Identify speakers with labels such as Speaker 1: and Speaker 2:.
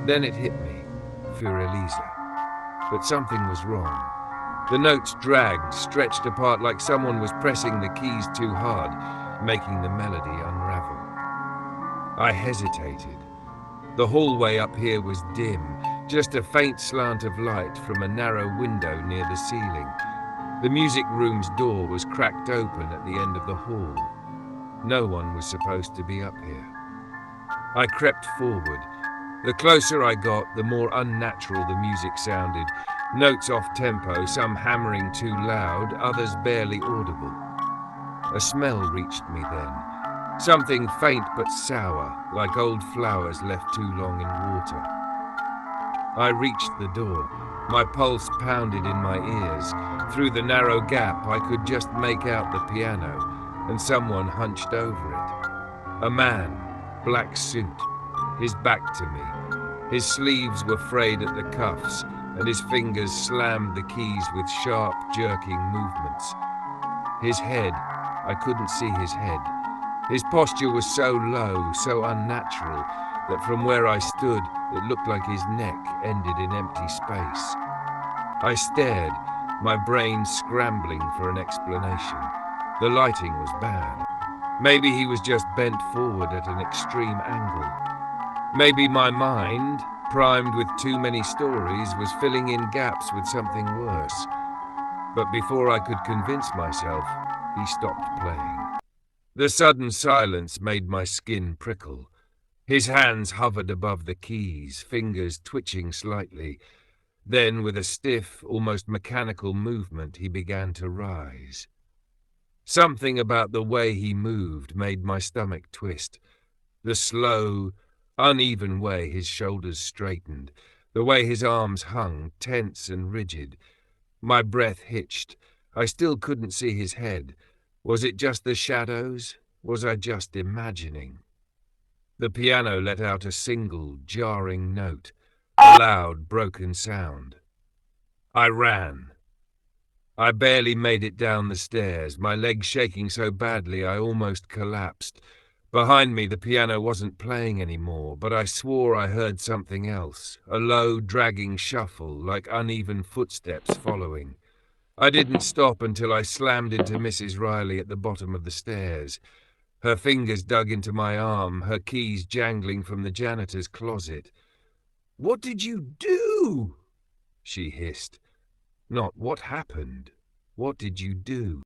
Speaker 1: Then it hit me, Elisa. But something was wrong. The notes dragged, stretched apart like someone was pressing the keys too hard, making the melody unravel. I hesitated. The hallway up here was dim, just a faint slant of light from a narrow window near the ceiling. The music room's door was cracked open at the end of the hall. No one was supposed to be up here. I crept forward. The closer I got, the more unnatural the music sounded. Notes off tempo, some hammering too loud, others barely audible. A smell reached me then. Something faint but sour, like old flowers left too long in water. I reached the door. My pulse pounded in my ears. Through the narrow gap, I could just make out the piano, and someone hunched over it. A man, black suit, his back to me. His sleeves were frayed at the cuffs, and his fingers slammed the keys with sharp, jerking movements. His head, I couldn't see his head. His posture was so low, so unnatural, that from where I stood, it looked like his neck ended in empty space. I stared, my brain scrambling for an explanation. The lighting was bad. Maybe he was just bent forward at an extreme angle. Maybe my mind, primed with too many stories, was filling in gaps with something worse. But before I could convince myself, he stopped playing. The sudden silence made my skin prickle. His hands hovered above the keys, fingers twitching slightly. Then, with a stiff, almost mechanical movement, he began to rise. Something about the way he moved made my stomach twist. The slow, uneven way his shoulders straightened, the way his arms hung, tense and rigid. My breath hitched. I still couldn't see his head. Was it just the shadows? Was I just imagining? The piano let out a single, jarring note, a loud, broken sound. I ran. I barely made it down the stairs, my legs shaking so badly I almost collapsed. Behind me, the piano wasn't playing anymore, but I swore I heard something else, a low, dragging shuffle, like uneven footsteps following. I didn't stop until I slammed into Mrs. Riley at the bottom of the stairs. Her fingers dug into my arm, her keys jangling from the janitor's closet. "What did you do?" she hissed. Not what happened. What did you do?